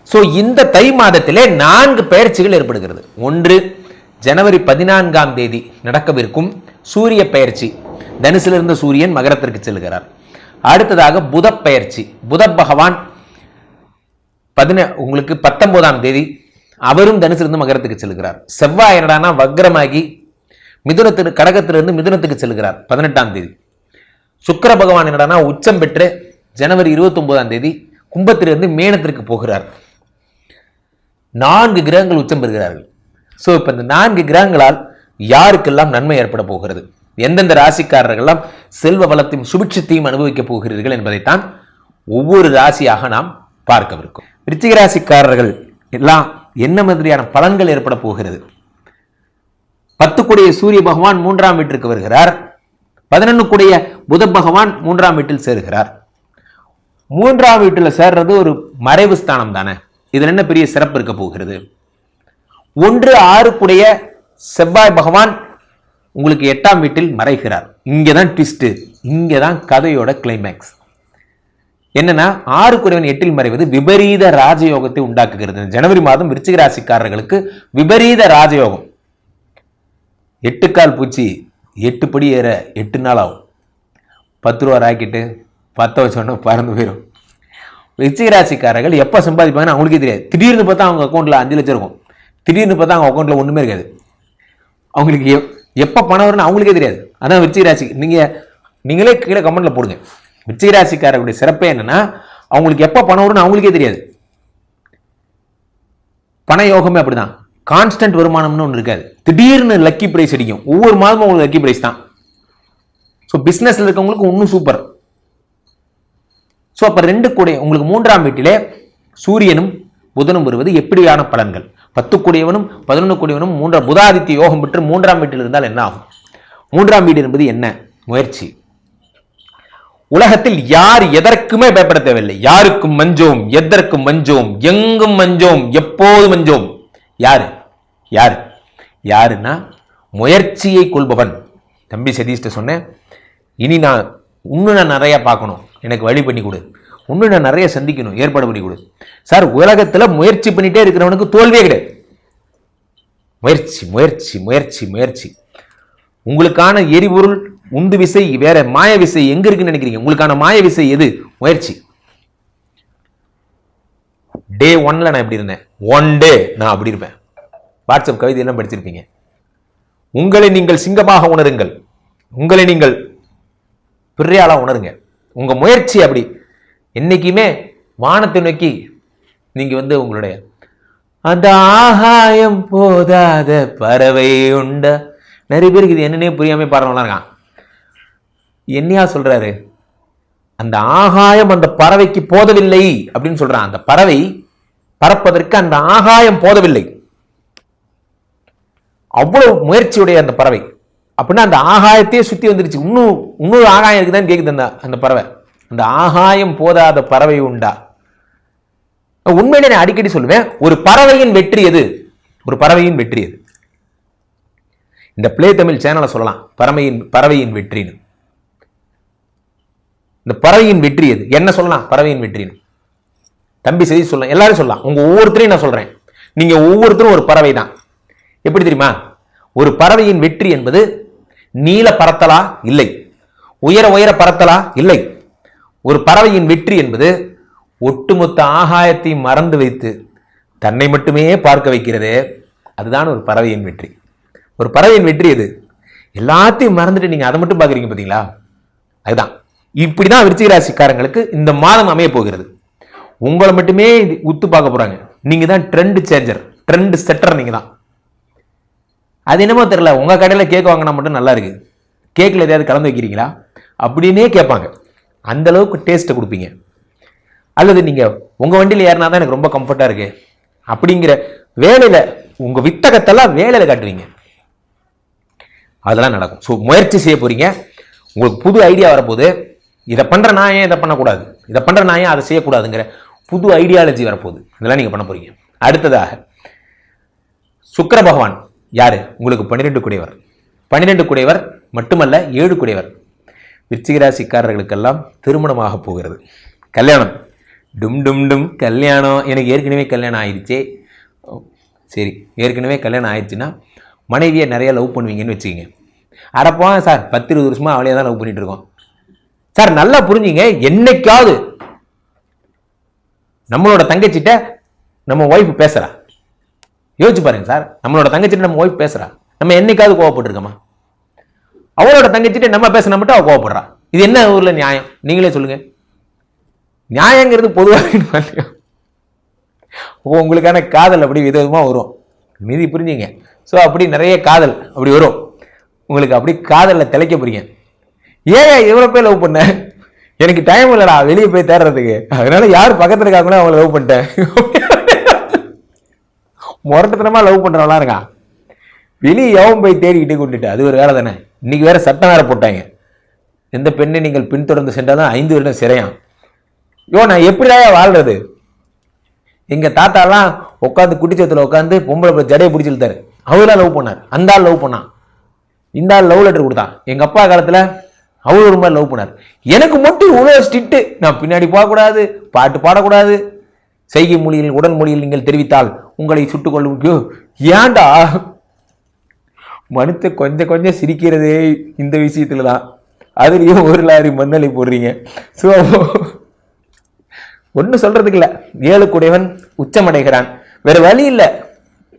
So இந்த தை மாதத்திலே 4 பெயர்ச்சிகள் ஏற்படுகிறது. ஒன்று, ஜனவரி 14ஆம் தேதி நடக்கவிருக்கும் சூரிய பெயர்ச்சி. தனுசிலிருந்து சூரியன் மகரத்திற்கு செல்கிறார். அடுத்ததாக புத பெயர்ச்சி. புத பகவான் உங்களுக்கு 19ஆம் தேதி அவரும் தனுசிலிருந்து மகரத்துக்கு செல்கிறார். செவ்வாய் என்னடானா வக்ரமாகி கடகத்திலிருந்து மிதுனத்துக்கு செல்கிறார் 18ஆம் தேதி. சுக்கிர பகவான் என்னடானா உச்சம் பெற்று ஜனவரி 29ஆம் தேதி கும்பத்திலிருந்து மேனத்திற்கு போகிறார். 4 கிரகங்கள் உச்சம் பெறுகிறார்கள். ஸோ இப்போ இந்த 4 கிரகங்களால் யாருக்கெல்லாம் நன்மை ஏற்பட போகிறது, எந்தெந்த ராசிக்காரர்கள்லாம் செல்வ வளத்தையும் சுபிட்சத்தையும் அனுபவிக்கப் போகிறீர்கள் என்பதைத்தான் ஒவ்வொரு ராசியாக நாம் பார்க்கவிருக்கும். விருச்சிக ராசிக்காரர்கள் எல்லாம் என்ன மாதிரியான பலன்கள் ஏற்பட போகிறது? 10 கூடிய சூரிய பகவான் 3ஆம் வீட்டிற்கு வருகிறார். 11 கூடிய புத பகவான் 3ஆம் வீட்டில் சேருகிறார். 3ஆம் வீட்டில் சேர்றது ஒரு மறைவு ஸ்தானம் தானே. இதில் என்ன பெரிய சிறப்பு இருக்க போகிறது? 1, 6 கூடிய செவ்வாய் பகவான் உங்களுக்கு 8ஆம் வீட்டில் மறைகிறார். இங்கதான் ட்விஸ்ட், இங்கதான் கதையோட கிளைமேக்ஸ். என்னன்னா 6 கூடியவன் 8இல் மறைவது விபரீத ராஜயோகத்தை உண்டாக்குகிறது. ஜனவரி மாதம் விருச்சிக ராசிக்காரர்களுக்கு விபரீத ராஜயோகம். 8 கால் பூச்சி 8 படி ஏற 8 நாள் ஆகும். 10 ரூபா ராக்கெட்டு 10 வச்சோன்னா பறந்து போயிடும். விருச்சிக ராசிக்காரர்கள் எப்போ சம்பாதிப்பாங்கன்னு அவங்களுக்கே தெரியாது. திடீர்னு பார்த்தா அவங்க அக்கௌண்ட்டில் 5 லட்சம் இருக்கும். திடீர்னு பார்த்தா அவங்க அக்கௌண்ட்டில் ஒன்றுமே இருக்காது. அவங்களுக்கு எப்போ பணம் வரும்னு அவங்களுக்கே தெரியாது. அதான் விருச்சிக ராசி. நீங்களே கீழே கமெண்ட்டில் போடுங்க. விருச்சிக ராசிக்காரர்களுடைய சிறப்பே என்னன்னா அவங்களுக்கு எப்போ பணம் வரும்னு அவங்களுக்கே தெரியாது. பண யோகமே அப்படிதான். கான்ஸ்டன்ட் வருமானம்னு ஒன்று இருக்காது. திடீர்னு லக்கி பிரைஸ் அடிக்கும். ஒவ்வொரு மாதமும் உங்களுக்கு லக்கி பிரைஸ் தான். ஸோ பிஸ்னஸில் இருக்கவங்களுக்கு இன்னும் சூப்பர். ஸோ அப்போ 2 கூடிய உங்களுக்கு 3ஆம் வீட்டிலே சூரியனும் புதனும் வருவது எப்படியான பலன்கள்? 10 கூடியவனும் 11 கூடியவனும் புதாதித்ய யோகம் பெற்று 3ஆம் வீட்டில் இருந்தால் என்ன ஆகும்? 3ஆம் வீடு என்பது என்ன? முயற்சி. உலகத்தில் யார் எதற்குமே பயப்பட தேவையில்லை. யாருக்கும் மஞ்சோம், எதற்கும் மஞ்சோம், எங்கும் மஞ்சோம், எப்போது மஞ்சோம். யாருன்னா முயற்சியை கொள்பவன். தம்பி சதீஷ்ட சொன்னேன், இனி நான் நிறைய பார்க்கணும், எனக்கு வழி பண்ணி கொடு, இன்னும் நான் நிறைய சந்திக்கணும், ஏற்பாடு பண்ணி கொடு. சார், உலகத்தில் முயற்சி பண்ணிட்டே இருக்கிறவனுக்கு தோல்வியே கிடையாது. முயற்சி முயற்சி முயற்சி முயற்சி. உங்களுக்கான எரிபொருள் உந்து விசை வேற, மாய விசை எங்க இருக்குன்னு நினைக்கிறீங்க? உங்களுக்கான மாய விசை எது? முயற்சி. டே 1ல நான் எப்படி இருந்தேன், 1 டே நான் அப்படி இருப்பேன். வாட்ஸ்அப் கவிதையெல்லாம் படிச்சிருப்பீங்க. உங்களை நீங்கள் சிங்கமாக உணருங்கள், உங்களை நீங்கள் பிறையாளா உணருங்க. உங்க முயற்சி அப்படி என்னைக்குமே வானத்தை நோக்கி நீங்க உங்களுடைய அந்த ஆகாயம் போதாத பறவை உண்ட. நிறைய பேருக்கு இது என்னன்னே புரியாம பாடுறவங்களா இருக்கான். என்னையா சொல்றாரு? அந்த ஆகாயம் அந்த பறவைக்கு போதவில்லை அப்படின்னு சொல்றான். அந்த பறவை பறப்பதற்கு அந்த ஆகாயம் போதவில்லை. அவ்வளவு முயற்சியுடைய அந்த பறவை. அப்படின்னா அந்த ஆகாயத்தையே சுத்தி வந்துருச்சு. இன்னொரு ஆகாயம் இருக்குதான்னு கேக்குது அந்த பறவை. அந்த ஆகாயம் போதாத பறவை உண்டா? உண்மையிலே நான் அடிக்கடி சொல்லுவேன், ஒரு பறவையின் வெற்றி எது? ஒரு பறவையின் வெற்றி எது? இந்த பிளே தமிழ் சேனலை சொல்லலாம் பறவையின் வெற்றின்னு. இந்த பறவையின் வெற்றி எது? என்ன சொல்லலாம் பறவையின் வெற்றின்னு? தம்பி செய்தி சொல்லலாம், எல்லாரும் சொல்லலாம். உங்க ஒவ்வொருத்தரையும் நான் சொல்றேன், நீங்க ஒவ்வொருத்தரும் ஒரு பறவை தான். எப்படி தெரியுமா? ஒரு பறவையின் வெற்றி என்பது நீல பறத்தலா? இல்லை. உயர பறத்தலா? இல்லை. ஒரு பறவையின் வெற்றி என்பது ஒட்டுமொத்த ஆகாயத்தையும் மறந்து வைத்து தன்னை மட்டுமே பார்க்க வைக்கிறது. அதுதான் ஒரு பறவையின் வெற்றி. ஒரு பறவையின் வெற்றி எது? எல்லாத்தையும் மறந்துட்டு நீங்க அதை மட்டும் பார்க்குறீங்க பார்த்தீங்களா? அதுதான். இப்படிதான் விருச்சிக ராசிக்காரங்களுக்கு இந்த மாதம் அமைய போகிறது. உங்களை மட்டுமே உத்து பார்க்க போறாங்க. நீங்க தான் ட்ரெண்ட் சேஞ்சர், ட்ரெண்ட் செட்டர். நீங்க தான். அது என்னமோ தெரியல, உங்க கடையில கேக் வாங்கினா மட்டும் நல்லா இருக்கு, கேக்ல எதையாவது கலந்து வைக்கிறீங்களா அப்படின்னே கேட்பாங்க. அந்த அளவுக்கு டேஸ்ட்டை கொடுப்பீங்க. அல்லது நீங்க உங்க வண்டியில் ஏறினா தான் எனக்கு ரொம்ப கம்ஃபர்ட்டா இருக்கு அப்படிங்கிற வேலையில உங்க வித்தகத்தெல்லாம் வேலையில காட்டுவீங்க. அதெல்லாம் நடக்கும். ஸோ முயற்சி செய்ய போறீங்க. உங்களுக்கு புது ஐடியா வரப்போகுது. இதை பண்ற நான் ஏன் இதை பண்ணக்கூடாது, இதை பண்ற நான் ஏன் அதை செய்யக்கூடாதுங்கிற புது ஐடியாலஜி வரப்போகுது. இதெல்லாம் நீங்க பண்ண போறீங்க. அடுத்ததாக சுக்கிர பகவான் யாரு? உங்களுக்கு 12 குடையவர். 12 குடையவர் மட்டுமல்ல, 7 குடையவர். விருச்சிக ராசிக்காரர்களுக்கெல்லாம் திருமணமாக போகிறது. கல்யாணம் டும் டும் டும் கல்யாணம். எனக்கு ஏற்கனவே கல்யாணம் ஆயிடுச்சே. சரி, ஏற்கனவே கல்யாணம் ஆயிடுச்சுன்னா மனைவியை நிறைய லவ் பண்ணுவீங்கன்னு வச்சுக்கிங்க. அடப்போ சார் 10-20 வருஷமா அவளையே தான் லவ் பண்ணிட்டு இருக்கோம் சார். நல்லா புரிஞ்சுங்க, என்னைக்காவது நம்மளோட தங்கச்சிட்ட நம்ம ஒய்ஃப் பேசுறா, யோசிச்சு பாருங்க சார். நம்மளோட தங்கச்சிட்ட நம்ம ஒய்ஃப் பேசுறா, நம்ம என்னைக்காவது கோவப்பட்டிருக்கோமா? அவளோட தங்கச்சிட்ட நம்ம பேசினா மட்டும் அவ கோவப்படுறா. இது என்ன ஊர்ல நியாயம்? நீங்களே சொல்லுங்க. நியாயங்கிறது பொதுவாக உங்களுக்கான காதல் அப்படி விதவிதமா வரும், மீதி புரிஞ்சுங்க. ஸோ அப்படி நிறைய காதல் அப்படி வரும் உங்களுக்கு. அப்படி காதலில் திளைக்க போறீங்க. ஏன் எவ்வளோ பேர் லவ் பண்ண, எனக்கு டைம் இல்லைடா வெளியே போய் தேடுறதுக்கு, அதனால யார் பக்கத்தில் இருக்காங்களோ அவங்கள லவ் பண்ணிட்டேன். முரட்டத்தனமா லவ் பண்றவங்களா இருக்கான். வெளியே எவன் போய் தேடிக்கிட்டே கொண்டுட்டு, அது ஒரு வேலை தானே. இன்னைக்கு வேற சட்டம் வேற போட்டாங்க, எந்த பெண்ணை நீங்கள் பின்தொடர்ந்து சென்றாலும் 5 வருடம் சிறையாம். நான் எப்படிதான் வாழ்றது? எங்க தாத்தாலாம் உட்காந்து குட்டிச்சத்துல உட்காந்து பொம்பளை ஜடையை பிடிச்சி இழுத்தாரு. அவரெல்லாம் லவ் பண்ணார், அந்த ஆள் லவ் பண்ணான், இந்த ஆள் லவ் லெட்டர் கொடுத்தான். எங்க அப்பா காலத்துல அவர் ஒரு மாதிரி லவ் பண்ணார். எனக்கு மட்டும் இவ்வளவு ஸ்ட்ரிக்ட், நான் பின்னாடி போகக்கூடாது, பாட்டு பாடக்கூடாது, செய்கை மொழியில் உடல் மொழியில் நீங்கள் தெரிவித்தால் உங்களை சுட்டுக் கொள்ளும். ஏன்டா மனுத்த கொஞ்சம் கொஞ்சம் சிரிக்கிறதே இந்த விஷயத்துலதான், அதுலயும் ஒரு லாரி மண்ணலி போடுறீங்க. ஸோ ஒன்றும் சொல்றதுக்கு இல்லை. 7 கூடையவன் உச்சமடைகிறான், வேற வழி இல்லை.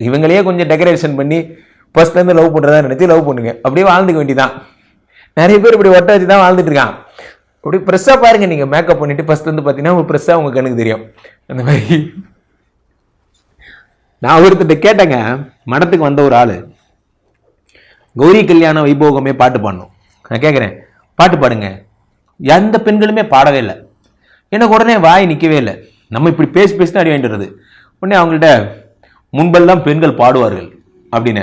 இவங்களையே கொஞ்சம் டெக்கரேஷன் பண்ணி ஃபர்ஸ்ட்ல இருந்து லவ் பண்றதா நினைச்சு லவ் பண்ணுங்க, அப்படியே வாழ்ந்துக்க வேண்டியதான். நிறைய பேர் இப்படி ஒட்ட வச்சு தான் வாழ்ந்துட்டு இருக்கான். அப்படி ப்ரெஸ்ஸா பாருங்க, நீங்க மேக்கப் பண்ணிட்டு ஃபர்ஸ்ட்ல இருந்து பார்த்தீங்கன்னா ஒரு ப்ரெஸ்ஸா உங்க கண்ணுக்கு தெரியும். அந்த மாதிரி நான் ஒருத்தட்ட கேட்டேங்க, மடத்துக்கு வந்த ஒரு ஆளு கௌரி கல்யாண வைபோகமே பாட்டு பாடணும். நான் கேட்குறேன், பாட்டு பாடுங்க. எந்த பெண்களுமே பாடவே இல்லை. எனக்கு உடனே வாய் நிற்கவே இல்லை. நம்ம இப்படி பேசி தான் அடி வாங்கிட்டு வருது. உடனே அவங்கள்ட்ட முன்பெல்லாம் பெண்கள் பாடுவார்கள் அப்படின்னு.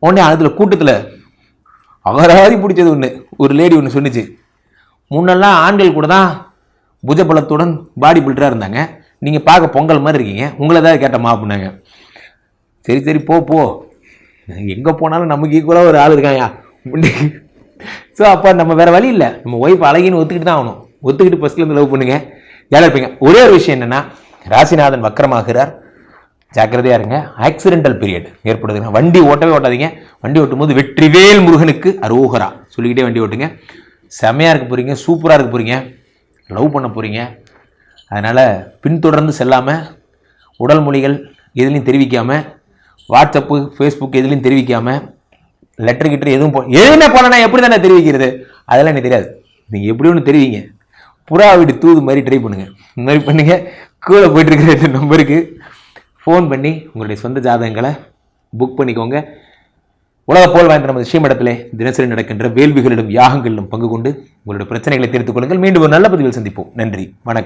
உடனே அதில் கூட்டத்தில் அகராதி பிடிச்சது ஒன்று, ஒரு லேடி ஒன்று சொன்னிச்சு, முன்னெல்லாம் ஆண்கள் கூட தான் புஜபலத்துடன் பாடி பில்டராக இருந்தாங்க, நீங்கள் பார்க்க பொங்கல் மாதிரி இருக்கீங்க, உங்களை தான் கேட்டமா அப்படின்னாங்க. சரி சரி போ, எங்கே போனாலும் நமக்கு ஈக்குவலாக ஒரு ஆள் இருக்காயா. ஸோ அப்போ நம்ம வேற வழி இல்லை, நம்ம ஒய்ஃப் அழகின்னு ஒத்துக்கிட்டு தான் ஆகணும். ஒத்துக்கிட்டு ஃபர்ஸ்ட்லேருந்து லவ் பண்ணுங்க, ஜாலியாக இருப்பீங்க. ஒரே ஒரு விஷயம் என்னன்னா, ராசிநாதன் வக்கரமாகிறார், ஜாக்கிரதையா இருங்க. ஆக்சிடென்டல் பீரியட் ஏற்படுதுங்க. வண்டி ஓட்டவே ஓட்டாதீங்க. வண்டி ஓட்டும் போது வெற்றிவேல் முருகனுக்கு அரோகரா சொல்லிக்கிட்டே வண்டி ஓட்டுங்க. செமையா இருக்க போறீங்க, சூப்பராக இருக்க போறீங்க, லவ் பண்ண போறீங்க. அதனால பின்தொடர்ந்து செல்லாமல், உடல் மொழிகள் எதுலையும் தெரிவிக்காமல், வாட்ஸ்அப்பு ஃபேஸ்புக் எதுலையும் தெரிவிக்காமல், லெட்டர் கிட்டர் எதுவும் எதுவுமே போனா எப்படி தானே தெரிவிக்கிறது, அதெல்லாம் எனக்கு தெரியாது. நீங்கள் எப்படி ஒன்று தெரிவிங்க, புறா வீடு தூது மாதிரி ட்ரை பண்ணுங்க. இந்த மாதிரி பண்ணுங்க. கூட போயிட்டு இருக்கிற இந்த நம்பருக்கு ஃபோன் பண்ணி உங்களுடைய சொந்த ஜாதகங்களை புக் பண்ணிக்கோங்க. உலக போல் வாய்ந்த நமது ஸ்ரீமடத்திலே தினசரி நடக்கின்ற வேள்விகளிலும் யாகங்களிலும் பங்கு கொண்டு உங்களுடைய பிரச்சனைகளை தீர்த்துக் கொள்ளுங்கள். மீண்டும் ஒரு நல்ல பதிவில் சந்திப்போம். நன்றி, வணக்கம்.